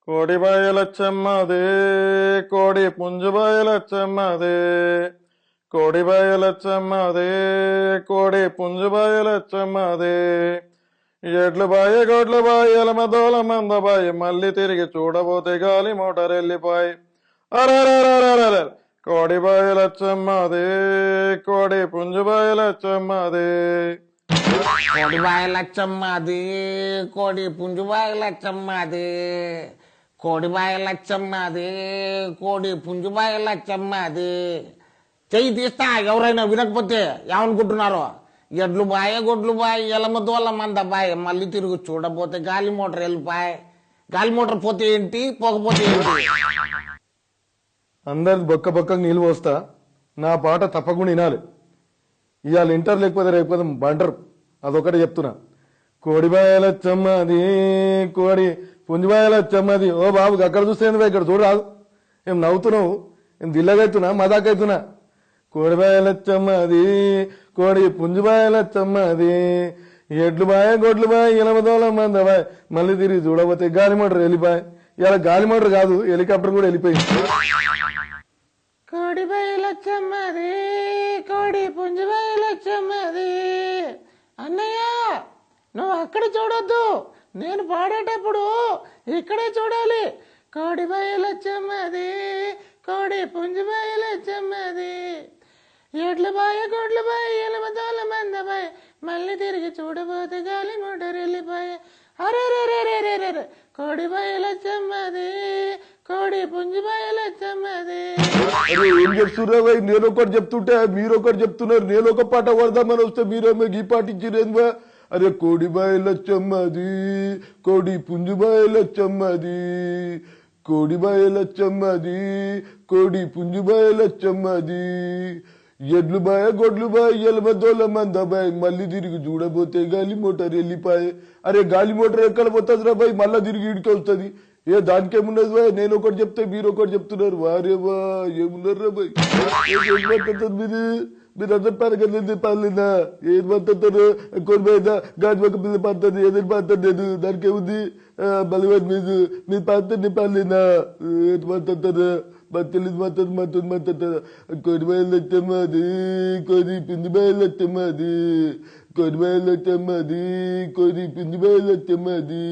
కోడిబాయి లచ్చమ్మదే కోడి పుంజుబాయి లచ్చమ్మదే కోడిబాయి లచ్చమ్మదే కోడి పుంజుబాయి లచ్చమ్మదే ఎడ్లు బాయి గొడ్లు బాయి ఎలమదోల మందబాయి మళ్ళీ తిరిగి చూడబోతే గాలి మోటార్ వెళ్ళిపోయి అరే కోడిబాయి లచ్చమ్మదే కోడి పుంజుబాయి లచ్చమ్మదే కోడిబాయి లచ్చమ్మది కోడి పుంజుబాయి లచ్చమ్మది కోడిబాయి లచ్చమ్మది కోడి పుంజుబాయి లచ్చమ్మది చెయ్యి తీస్తా ఎవరైనా వినకపోతే ఏమనుకుంటున్నారో ఎడ్లు బాయ గొడ్లు బాయ్ ఎలమదోళ్ళ మంద బాయ్ మళ్ళీ తిరుగు చూడబోతే గాలి మోటార్ వెళ్ళిపోయి గాలి మోటార్ పోతే ఏంటి పోకపోతే ఏంటి అందరి బొక్క బొక్కకు నీళ్ళు పోస్తా నా పాట తప్పకుండా వినాలి ఇవాళ ఇంటర్ లేకపోతే రేకపోతే బంటరు అదొకటి చెప్తున్నా కోడిబాయల చెమ్మది కోడి పుంజిబాయల చెమ్మది ఓ బాబు అక్కడ చూస్తే ఇక్కడ చూడరాదు ఏం నవ్వుతున్నావు ఏం దిల్లగైతున్నా మదాకైతున్నా కోడిబాయల చెమ్మది కోడి పుంజిబాయల చెమ్మది ఎడ్లు బాయ గొడ్లు బాయ్ ఎలమదోళ మంద బాయ్ మళ్ళీ తిరిగి చూడబోతే గాలి మోటార్ వెళ్ళిపోయి ఇలా గాలి మోటార్ కాదు హెలికాప్టర్ కూడా వెళ్ళిపోయింది కోడిబాయి లచ్చమ్మది కోడి పుంజిబాయి లచ్చమ్మది అన్నయ్య నువ్వు అక్కడ చూడొద్దు నేను పాడేటప్పుడు ఇక్కడే చూడాలి కోడిబాయి లచ్చమ్మది కోడి పుంజిబాయి లచ్చమ్మది ఎడ్ల బాయ గొడ్ల బాయ్ ఎలమదోల మంద బాయ్ మళ్ళీ తిరిగి చూడబోతే గాలి మోటార్ వెళ్ళిపోయి అరే కోడిబాయి లచ్చమ్మది కోడి పుంజిబాయి లచ్చమ్మది ఏం చెప్తున్నా భయ్ నేను ఒకటి చెప్తుంటే మీరు ఒకటి చెప్తున్నారు నేను ఒక పాట పడదామని వస్తే మీరేమో ఈ పాట ఇచ్చిరేందా అరే కోడిబాయి లచ్చమ్మది కోడి పుంజిబాయి లచ్చమ్మది కోడిబాయి లచ్చమ్మది కోడి పుంజిబాయి లచ్చమ్మది ఎడ్లు బాయ గొడ్లు బాయ్ ఎలమదోళ్ళ మంద బాయ్ మళ్ళీ తిరిగి చూడబోతే గాలి మోటార్ వెళ్ళిపోయి అరే గాలి మోటార్ ఎక్కడ పోతుంది రా బాయ్ మళ్ళా తిరిగి ఇడికి వస్తుంది ఏ దానికేమున్నది బాయ్ నేను ఒకటి చెప్తే మీరు ఒకటి చెప్తున్నారు వారేవా ఏమున్నారు రా బాయ్ మీరు మీరందరూ పెరగలేదు పర్లేదా ఏది పడుతుంటారు కొనిపోయిందా గాజు ఒక పిల్ల పడుతుంది ఏదైనా పడుతుంది నేను దానికేముంది బలవాన్ మీరు పడుతుంది పర్లేదా ఏది పడుతుంటారు తెలియదు మాట్లాడుతుంది కొడిబాయలు వచ్చమ్మది కొది పిండిబాయలు వచ్చమ్మది కొడిబాయలు వచ్చమ్మది కొది పిండిబాయలు వచ్చమ్మది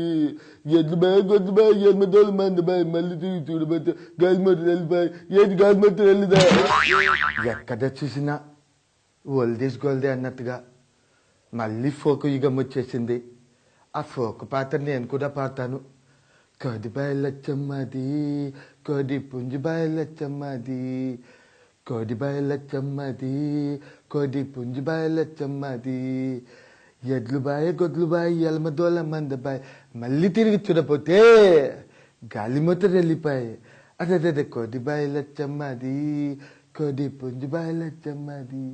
ఎడ్లు బాయ్ గొడ్లు బాయ్ ఎనిమిదోళ్ళు మంది బాయ్ మళ్ళీ తిరిగి చూడబోతే గాలి మోటార్ వెళ్ళిపోయి ఏది గాలి మోటార్ వెళ్ళిదా ఎక్కడ చూసినా ఓల్డేజ్ గోల్డే అన్నట్టుగా మళ్ళీ ఫోక్ యుగం వచ్చేసింది ఆ ఫోక్ పాత్ర నేను కూడా పాడతాను కోడిబాయి లచ్చమ్మది కోడి పుంజిబాయి లచ్చమ్మది కోడిబాయి లచ్చమ్మది కోడి పుంజిబాయి లచ్చమ్మది ఎడ్లు బాయ్ గొడ్లు బాయ్ ఎలమదోళ్ళ మంద బాయ్ మళ్ళీ తిరిగి చూడపోతే గాలి మోటార్ వెళ్ళిపోయి అదే కోడిబాయి లచ్చమ్మది కోడి పుంజిబాయి లచ్చమ్మది